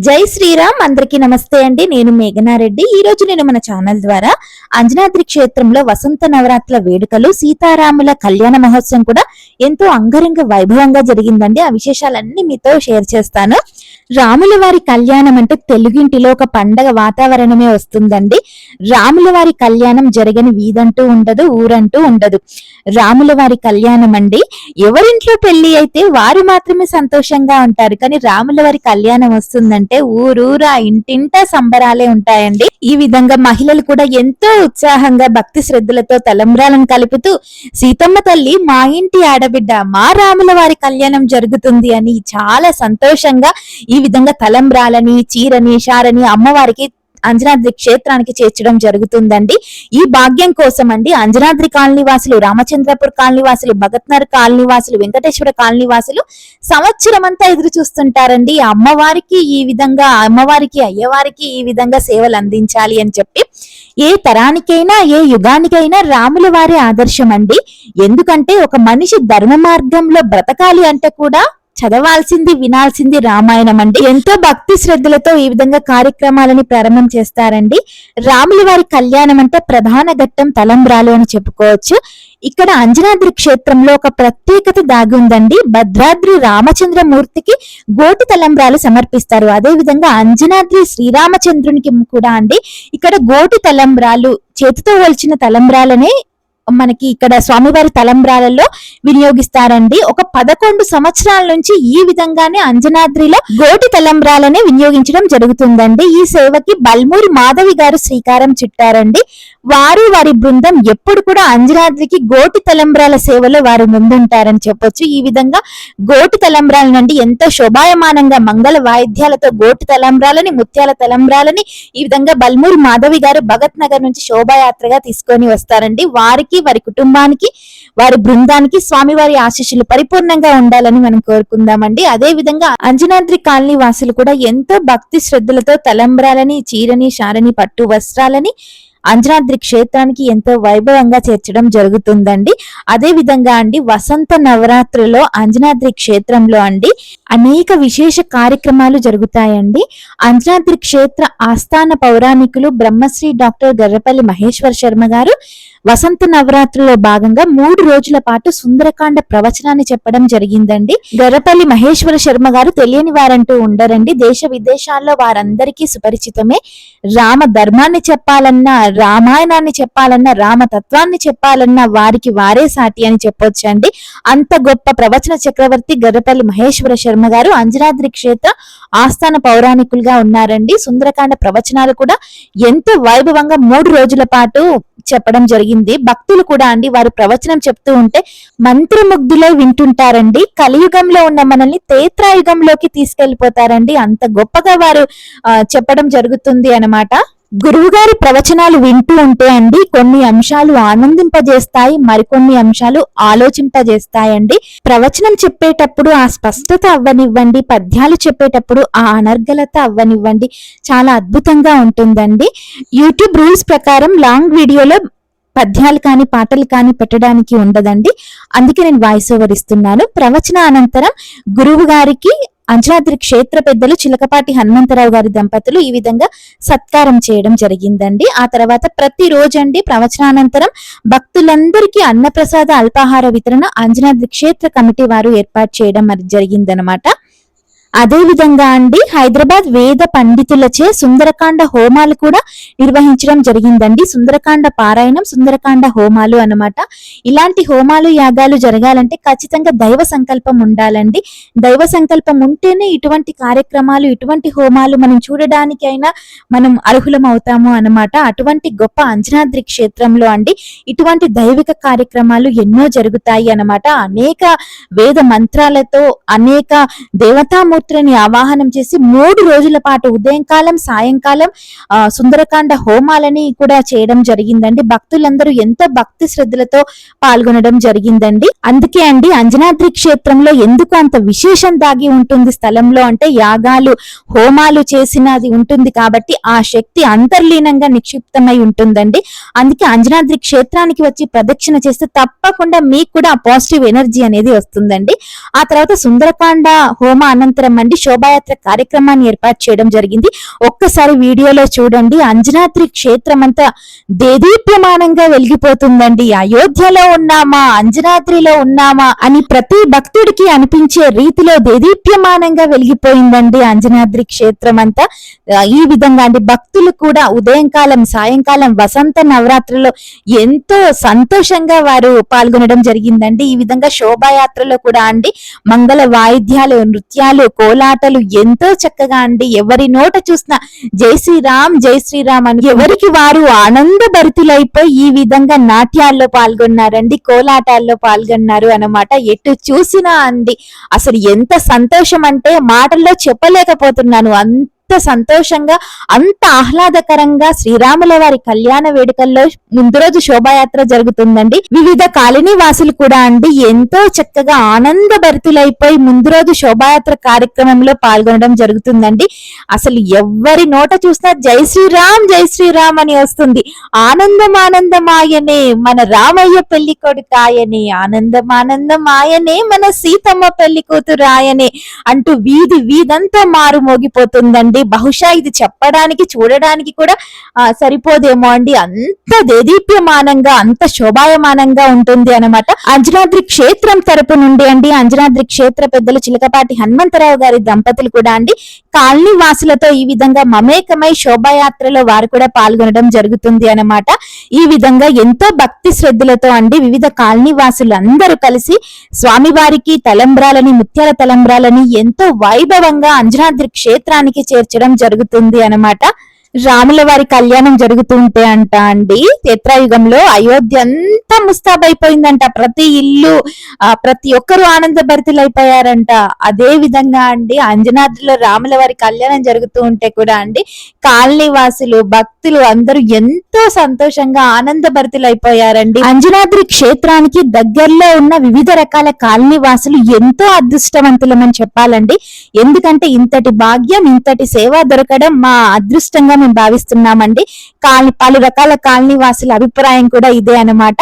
జై శ్రీరామ్. అందరికీ నమస్తే అండి. నేను మేఘనారెడ్డి. ఈ రోజు నేను మన ఛానల్ ద్వారా అంజనాద్రి క్షేత్రంలో వసంత నవరాత్రుల వేడుకలు, సీతారాముల కళ్యాణ మహోత్సవం కూడా ఎంతో అంగరంగ వైభవంగా జరిగిందండి. ఆ విశేషాలన్నీ మీతో షేర్ చేస్తాను. రాముల వారి కళ్యాణం అంటే తెలుగింటిలో ఒక పండగ వాతావరణమే వస్తుందండి. రాముల వారి కళ్యాణం జరగని వీధంటూ ఉండదు, ఊరంటూ ఉండదు. రాముల వారి కళ్యాణం అండి, ఎవరింట్లో పెళ్లి అయితే వారు మాత్రమే సంతోషంగా ఉంటారు. కానీ రాముల వారి కళ్యాణం వస్తుందంటే ఊరూరా ఇంటింటా సంబరాలే ఉంటాయండి. ఈ విధంగా మహిళలు కూడా ఎంతో ఉత్సాహంగా భక్తి శ్రద్ధలతో తలంబ్రాలను కలుపుతూ సీతమ్మ తల్లి మా ఇంటి ఆడబిడ్డ, మా రాముల వారి కళ్యాణం జరుగుతుంది అని చాలా సంతోషంగా ఈ విధంగా తలంబ్రాలని, చీరని, షారని అమ్మవారికి అంజనాద్రి క్షేత్రానికి చేర్చడం జరుగుతుందండి. ఈ భాగ్యం కోసం అండి అంజనాద్రి కాలనీ వాసులు, రామచంద్రపూర్ కాలనీ వాసులు, భగత్నగర్ కాలనీ వాసులు, వెంకటేశ్వర కాలనీ వాసులు సంవత్సరం అంతా ఎదురు చూస్తుంటారండి. అమ్మవారికి ఈ విధంగా, అమ్మవారికి అయ్యవారికి ఈ విధంగా సేవలు అందించాలి అని చెప్పి. ఏ తరానికైనా ఏ యుగానికైనా రాముల వారి ఆదర్శం అండి. ఎందుకంటే ఒక మనిషి ధర్మ మార్గంలో బ్రతకాలి అంటే కూడా చదవాల్సింది, వినాల్సింది రామాయణం అండి. ఎంతో భక్తి శ్రద్ధలతో ఈ విధంగా కార్యక్రమాలని ప్రారంభం చేస్తారండి. రాముల వారి కళ్యాణం అంటే ప్రధాన ఘట్టం తలంబ్రాలు అని చెప్పుకోవచ్చు. ఇక్కడ అంజనాద్రి క్షేత్రంలో ఒక ప్రత్యేకత దాగి ఉందండి. భద్రాద్రి రామచంద్రమూర్తికి గోటి తలంబ్రాలు సమర్పిస్తారు. అదే విధంగా అంజనాద్రి శ్రీరామచంద్రునికి కూడా అండి ఇక్కడ గోటి తలంబ్రాలు, చేతితో వల్చిన తలంబ్రాలనే మనకి ఇక్కడ స్వామివారి తలంబ్రాలలో వినియోగిస్తారండి. ఒక 11 సంవత్సరాల నుంచి ఈ విధంగానే అంజనాద్రిలో గోటి తలంబ్రాలనే వినియోగించడం జరుగుతుందండి. ఈ సేవకి బల్మూరి మాధవి గారు శ్రీకారం చుట్టారండి. వారు వారి బృందం ఎప్పుడు కూడా అంజనాద్రికి గోటి తలంబ్రాల సేవలో వారు ముందుంటారని చెప్పొచ్చు. ఈ విధంగా గోటి తలంబ్రాల నుండి ఎంతో శోభాయమానంగా మంగళ వాయిద్యాలతో గోటి తలంబ్రాలని, ముత్యాల తలంబ్రాలని ఈ విధంగా బల్మూరి మాధవి గారు భగత్ నగర్ నుంచి శోభాయాత్రగా తీసుకొని వస్తారండి. వారికి, వారి కుటుంబానికి, వారి బృందానికి స్వామివారి ఆశీస్సులు పరిపూర్ణంగా ఉండాలని మనం కోరుకుందామండి. అదే విధంగా అంజనాద్రి కాలనీ వాసులు కూడా ఎంతో భక్తి శ్రద్ధలతో తలంబ్రాలని, చీరని, షారని, పట్టు వస్త్రాలని అంజనాద్రి క్షేత్రానికి ఎంతో వైభవంగా చేర్చడం జరుగుతుందండి. అదే విధంగా అండి వసంత నవరాత్రులో అంజనాద్రి క్షేత్రంలో అండి అనేక విశేష కార్యక్రమాలు జరుగుతాయండి. అంజనాద్రి క్షేత్ర ఆస్థాన పౌరాణికులు బ్రహ్మశ్రీ డాక్టర్ గర్రపల్లి మహేశ్వర శర్మ గారు వసంత నవరాత్రిలో భాగంగా 3 రోజుల పాటు సుందరకాండ ప్రవచనాన్ని చెప్పడం జరిగిందండి. గర్రపల్లి మహేశ్వర శర్మ గారు తెలియని వారంటూ ఉండరండి. దేశ విదేశాల్లో వారందరికీ సుపరిచితమే. రామ ధర్మాన్ని చెప్పాలన్నా, రామాయణాన్ని చెప్పాలన్నా, రామతత్వాన్ని చెప్పాలన్నా వారికి వారే సాటి అని చెప్పొచ్చండి. అంత గొప్ప ప్రవచన చక్రవర్తి గర్రపల్లి మహేశ్వర శర్మ గారు అంజనాద్రి క్షేత్ర ఆస్థాన పౌరాణికులుగా ఉన్నారండి. సుందరకాండ ప్రవచనాలు కూడా ఎంతో వైభవంగా 3 రోజుల పాటు చెప్పడం జరిగింది. భక్తులు కూడా అండి వారు ప్రవచనం చెప్తూ ఉంటే మంత్రముగ్ధులై వింటుంటారండి. కలియుగంలో ఉన్న మనల్ని త్రేతాయుగంలోకి తీసుకెళ్లిపోతారండి. అంత గొప్పగా వారు చెప్పడం జరుగుతుంది అన్నమాట. గురువు గారి ప్రవచనాలు వింటూ ఉంటే అండి కొన్ని అంశాలు ఆనందింపజేస్తాయి, మరికొన్ని అంశాలు ఆలోచింపజేస్తాయండి. ప్రవచనం చెప్పేటప్పుడు ఆ స్పష్టత అవ్వనివ్వండి, పద్యాలు చెప్పేటప్పుడు ఆ అనర్గలత అవ్వనివ్వండి, చాలా అద్భుతంగా ఉంటుందండి. యూట్యూబ్ రూల్స్ ప్రకారం లాంగ్ వీడియోలో పద్యాలు కానీ పాటలు కానీ పెట్టడానికి ఉండదండి. అందుకే నేను వాయిస్ ఓవర్ ఇస్తున్నాను. ప్రవచన అనంతరం గురువు గారికి అంజనాద్రి క్షేత్ర పెద్దలు చిలకపాటి హనుమంతరావు గారి దంపతులు ఈ విధంగా సత్కారం చేయడం జరిగిందండి. ఆ తర్వాత ప్రతిరోజు అండి ప్రవచనానంతరం భక్తులందరికీ అన్నప్రసాద అల్పాహార వితరణ అంజనాద్రి క్షేత్ర కమిటీ వారు ఏర్పాటు చేయడం జరిగిందనమాట. అదే విధంగా అండి హైదరాబాద్ వేద పండితులచే సుందరకాండ హోమాలు కూడా నిర్వహించడం జరిగిందండి. సుందరకాండ పారాయణం, సుందరకాండ హోమాలు అన్నమాట. ఇలాంటి హోమాలు, యాగాలు జరగాలంటే ఖచ్చితంగా దైవ సంకల్పం ఉండాలండి. దైవ సంకల్పం ఉంటేనే ఇటువంటి కార్యక్రమాలు, ఇటువంటి హోమాలు మనం చూడడానికైనా మనం అర్హులం అవుతాము అన్నమాట. అటువంటి గొప్ప అంజనాద్రి క్షేత్రంలో అండి ఇటువంటి దైవిక కార్యక్రమాలు ఎన్నో జరుగుతాయి అన్నమాట. అనేక వేద మంత్రాలతో అనేక దేవతామూర్తులని ఆవాహనం చేసి 3 రోజుల పాటు ఉదయం కాలం, సాయంకాలం సుందరకాండ హోమాలని కూడా చేయడం జరిగిందండి. భక్తులందరూ ఎంతో భక్తి శ్రద్ధలతో పాల్గొనడం జరిగిందండి. అందుకే అండి అంజనాద్రి క్షేత్రంలో ఎందుకు అంత విశేషం దాగి ఉంటుంది స్థలంలో అంటే యాగాలు, హోమాలు చేసినది ఉంటుంది కాబట్టి ఆ శక్తి అంతర్లీనంగా నిక్షిప్తమై ఉంటుందండి. అందుకే అంజనాద్రి క్షేత్రానికి వచ్చి ప్రదక్షిణ చేస్తే తప్పకుండా మీకు కూడా ఆ పాజిటివ్ ఎనర్జీ అనేది వస్తుందండి. ఆ తర్వాత సుందరకాండ హోమ అనంతరం సాయంకాలం అండి శోభాయాత్ర కార్యక్రమాన్ని ఏర్పాటు చేయడం జరిగింది. ఒక్కసారి వీడియోలో చూడండి. అంజనాద్రి క్షేత్రం అంతా దేదీప్యమానంగా వెలిగిపోతుందండి. అయోధ్యలో ఉన్నామా, అంజనాద్రిలో ఉన్నామా అని ప్రతి భక్తుడికి అనిపించే రీతిలో దేదీప్యమానంగా వెలిగిపోయిందండి అంజనాద్రి క్షేత్రం అంతా. ఈ విధంగా అండి భక్తులు కూడా ఉదయం కాలం సాయంకాలం వసంత నవరాత్రిలో ఎంతో సంతోషంగా వారు పాల్గొనడం జరిగిందండి. ఈ విధంగా శోభాయాత్రలో కూడా అండి మంగళ వాయిద్యాలు, నృత్యాలు, కోలాటలు ఎంతో చక్కగా అండి ఎవరి నోట చూసినా జై శ్రీరామ్ జై శ్రీరామ్ అని ఎవరికి వారు ఆనంద భరితులైపోయి ఈ విధంగా నాట్యాల్లో పాల్గొన్నారండి, కోలాటాల్లో పాల్గొన్నారు అన్నమాట. ఎటు చూసినా అండి అసలు ఎంత సంతోషం అంటే మాటల్లో చెప్పలేకపోతున్నాను. అంత సంతోషంగా, అంత ఆహ్లాదకరంగా శ్రీరాముల వారి కళ్యాణ వేడుకల్లో ముందు రోజు శోభాయాత్ర జరుగుతుందండి. వివిధ కాలనీ వాసులు కూడా అండి ఎంతో చక్కగా ఆనంద భరితులైపోయి ముందు రోజు శోభాయాత్ర కార్యక్రమంలో పాల్గొనడం జరుగుతుందండి. అసలు ఎవరి నోట చూసినా జై శ్రీరామ్ అని వస్తుంది. ఆనందమాయనే మన రామయ్య పెళ్లి కొడుకాయనే, ఆనందమాయనే మన సీతమ్మ పెళ్లి కూతురాయనే అంటూ వీధంతా మారు మోగిపోతుందండి. బహుశా ఇది చెప్పడానికి చూడడానికి కూడా సరిపోదేమో అండి. అంత దేదీప్యమానంగా, అంత శోభాయమానంగా ఉంటుంది అన్నమాట. అంజనాద్రి క్షేత్రం తరపు నుండి అండి అంజనాద్రి క్షేత్ర పెద్దలు చిలకపాటి హనుమంతరావు గారి దంపతులు కూడా అండి కాలనీ వాసులతో ఈ విధంగా మమేకమై శోభాయాత్రలో వారు కూడా పాల్గొనడం జరుగుతుంది అన్నమాట. ఈ విధంగా ఎంతో భక్తి శ్రద్ధలతో అండి వివిధ కాలనీ వాసులు అందరూ కలిసి స్వామివారికి తలంబ్రాలని, ముత్యాల తలంబ్రాలని ఎంతో వైభవంగా అంజనాద్రి క్షేత్రానికి చేర్చడం జరుగుతుంది అన్నమాట. రాముల వారి కళ్యాణం జరుగుతుంటే అంట అండి త్రేతాయుగంలో అయోధ్య అంతా ముస్తాబైపోయిందంట. ప్రతి ఇల్లు, ప్రతి ఒక్కరు ఆనంద భరితులైపోయారంట. అదే విధంగా అండి అంజనాద్రిలో రాముల వారి కళ్యాణం జరుగుతూ ఉంటే కూడా అండి కాలనీ వాసులు, భక్తులు అందరూ ఎంతో సంతోషంగా ఆనంద భరితులైపోయారండి. అంజనాద్రి క్షేత్రానికి దగ్గరలో ఉన్న వివిధ రకాల కాలనీ వాసులు ఎంతో అదృష్టవంతులమని చెప్పాలండి. ఎందుకంటే ఇంతటి భాగ్యం, ఇంతటి సేవ దొరకడం మా అదృష్టంగా మేము భావిస్తున్నామండి. పలు రకాల కాలనీ వాసుల అభిప్రాయం కూడా ఇదే అన్నమాట.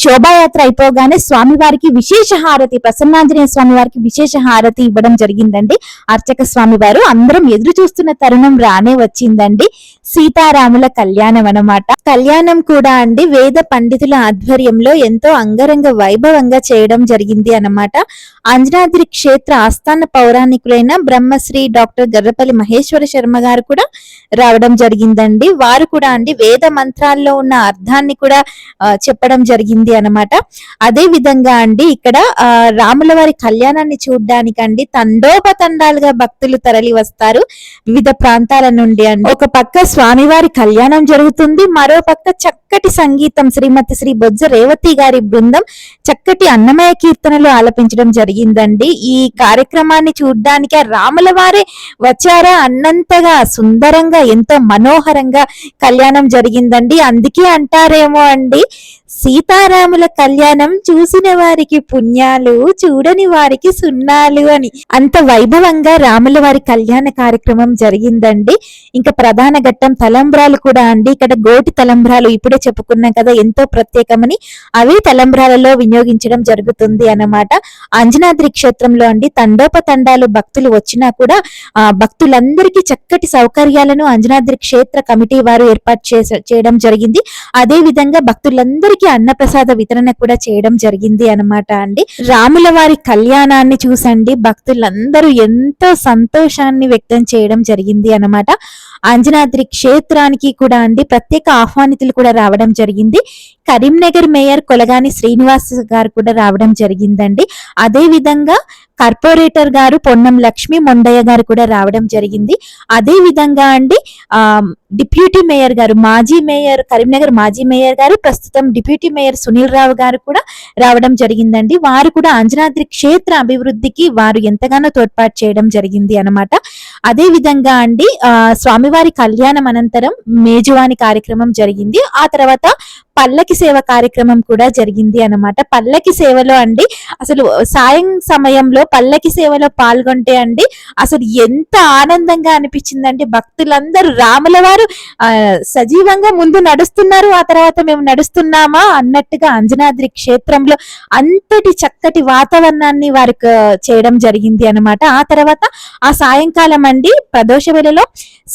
శోభాయాత్ర అయిపోగానే స్వామివారికి విశేష హారతి, ప్రసన్నాంజనేయ స్వామి వారికి విశేష హారతి ఇవ్వడం జరిగిందండి అర్చక స్వామి వారు. అందరం ఎదురు చూస్తున్న తరుణం రానే వచ్చిందండి. సీతారాముల కళ్యాణం అన్నమాట. కళ్యాణం కూడా అండి వేద పండితుల ఆధ్వర్యంలో ఎంతో అంగరంగ వైభవంగా చేయడం జరిగింది అన్నమాట. అంజనాద్రి క్షేత్ర ఆస్థాన పౌరాణికులైన బ్రహ్మశ్రీ డాక్టర్ గర్రపల్లి మహేశ్వర శర్మ గారు కూడా రావడం జరిగిందండి. వారు కూడా అండి వేద మంత్రాల్లో ఉన్న అర్థాన్ని కూడా చెప్పడం జరిగింది అన్నమాట. అదే విధంగా అండి ఇక్కడ రాముల వారి కళ్యాణాన్ని చూడడానికి అండి తండోపతండాలుగా భక్తులు తరలి వస్తారు వివిధ ప్రాంతాల నుండి అండి. ఒక పక్క స్వామివారి కళ్యాణం జరుగుతుంది, మరో పక్క చక్కటి సంగీతం శ్రీమతి శ్రీ బొజ్జ రేవతి గారి బృందం చక్కటి అన్నమయ కీర్తనలు ఆలపించడం జరిగిందండి. ఈ కార్యక్రమాన్ని చూడడానికి రాముల వారే వచ్చారా అన్నంతగా సుందరంగా, ఎంతో మనోహరంగా కళ్యాణం జరిగిందండి. అందుకే అంటారేమో అండి సీతారాముల కళ్యాణం చూసిన వారికి పుణ్యాలు, చూడని వారికి సున్నాలు అని. అంత వైభవంగా రాముల వారి కళ్యాణ కార్యక్రమం జరిగిందండి. ఇంకా ప్రధాన ఘట్టం తలంబ్రాలు కూడా అండి. ఇక్కడ గోటి తలంబ్రాలు ఇప్పుడే చెప్పుకున్నాం కదా ఎంతో ప్రత్యేకమని, అవి తలంబ్రాలలో వినియోగించడం జరుగుతుంది అన్నమాట. అంజనాద్రి క్షేత్రంలో అండి తండోపతండాలు భక్తులు వచ్చినా కూడా భక్తులందరికీ చక్కటి సౌకర్యాలను అంజనాద్రి క్షేత్ర కమిటీ వారు ఏర్పాటు చేయడం జరిగింది. అదే విధంగా భక్తులందరికీ అన్నప్రసాద వితరణ కూడా చేయడం జరిగింది అన్నమాట అండి. రాముల వారి కళ్యాణాన్ని చూసండి భక్తులందరూ ఎంతో సంతోషాన్ని వ్యక్తం చేయడం జరిగింది అన్నమాట. అంజనాద్రి క్షేత్రానికి కూడా అండి ప్రత్యేక ఆహ్వానితులు కూడా రావడం జరిగింది. కరీంనగర్ మేయర్ కొలగాని శ్రీనివాస్ గారు కూడా రావడం జరిగిందండి. అదే విధంగా కార్పొరేటర్ గారు పొన్నం లక్ష్మీ మొండయ్య గారు కూడా రావడం జరిగింది. అదే విధంగా అండి డిప్యూటీ మేయర్ గారు, మాజీ మేయర్ కరీంనగర్ మాజీ మేయర్ గారు, ప్రస్తుతం డిప్యూటీ మేయర్ సునీల్ రావు గారు కూడా రావడం జరిగిందండి. వారు కూడా అంజనాద్రి క్షేత్ర అభివృద్ధికి వారు ఎంతగానో తోడ్పాటు చేయడం జరిగింది అన్నమాట. అదే విధంగా అండి స్వామివారి కళ్యాణం అనంతరం మేజువాని కార్యక్రమం జరిగింది. ఆ తర్వాత పల్లకి సేవ కార్యక్రమం కూడా జరిగింది అన్నమాట. పల్లకి సేవలో అండి అసలు సాయం సమయంలో పల్లకి సేవలో పాల్గొంటే అండి అసలు ఎంత ఆనందంగా అనిపించిందండి. భక్తులందరూ రాముల వారి స్వామివారు సజీవంగా ముందు నడుస్తున్నారు, ఆ తర్వాత మేము నడుస్తున్నామా అన్నట్టుగా అంజనాద్రి క్షేత్రంలో అంతటి చక్కటి వాతావరణాన్ని వారికి చేయడం జరిగింది అన్నమాట. ఆ తర్వాత ఆ సాయంకాలం అండి ప్రదోష వేళలో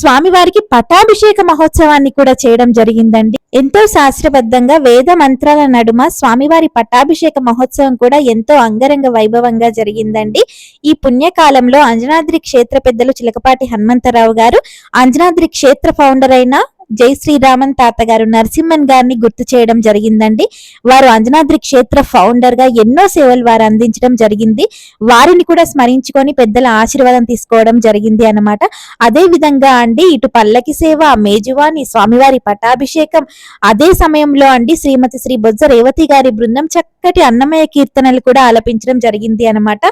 స్వామివారికి పటాభిషేక మహోత్సవాన్ని కూడా చేయడం జరిగిందండి. ఎంతో శాస్త్రబద్ధంగా వేద మంత్రాల నడుమ స్వామివారి పట్టాభిషేక మహోత్సవం కూడా ఎంతో అంగరంగ వైభవంగా జరిగిందండి. ఈ పుణ్యకాలంలో అంజనాద్రి క్షేత్ర పెద్దలు చిలకపాటి హనుమంతరావు గారు, అంజనాద్రి క్షేత్ర ఫౌండర్ అయిన జై శ్రీరామన్ తాతగారు నరసింహన్ గారిని గుర్తు చేయడం జరిగిందండి. వారు అంజనాద్రి క్షేత్ర ఫౌండర్ గా ఎన్నో సేవలు వారు అందించడం జరిగింది. వారిని కూడా స్మరించుకొని పెద్దల ఆశీర్వాదం తీసుకోవడం జరిగింది అన్నమాట. అదే విధంగా అండి ఇటు పల్లకి సేవ, మేజువాణి, స్వామివారి పటాభిషేకం, అదే సమయంలో అండి శ్రీమతి శ్రీ బొజ్జ రేవతి గారి బృందం చక్కటి అన్నమయ కీర్తనలు కూడా ఆలపించడం జరిగింది అన్నమాట.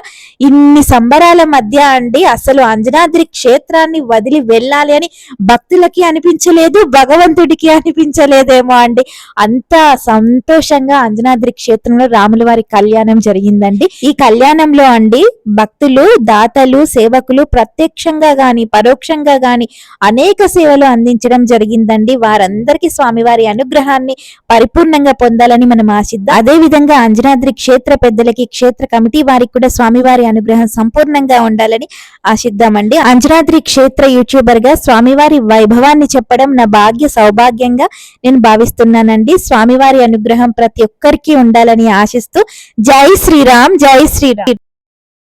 ఇన్ని సంబరాల మధ్య అండి అసలు అంజనాద్రి క్షేత్రాన్ని వదిలి వెళ్ళాలి అని భక్తులకి అనిపించలేదు, భగవంతుడికి అనిపించలేదేమో అండి. అంత సంతోషంగా అంజనాద్రి క్షేత్రంలో రాముల వారి కళ్యాణం జరిగిందండి. ఈ కళ్యాణంలో అండి భక్తులు, దాతలు, సేవకులు ప్రత్యక్షంగా గాని పరోక్షంగా గాని అనేక సేవలు అందించడం జరిగిందండి. వారందరికీ స్వామివారి అనుగ్రహాన్ని పరిపూర్ణంగా పొందాలని మనం ఆశిద్దాం. అదే విధంగా అంజనాద్రి క్షేత్ర పెద్దలకి, క్షేత్ర కమిటీ వారికి కూడా స్వామివారి అనుగ్రహం సంపూర్ణంగా ఉండాలని ఆశిద్దామండి. అంజనాద్రి క్షేత్ర యూట్యూబర్ గా స్వామివారి వైభవాన్ని చెప్పడం నా భాగ్య సౌభాగ్యంగా నేను భావిస్తున్నానండి. స్వామివారి అనుగ్రహం ప్రతి ఒక్కరికి ఉండాలని ఆశిస్తూ జై శ్రీరామ్, జై శ్రీరామ్.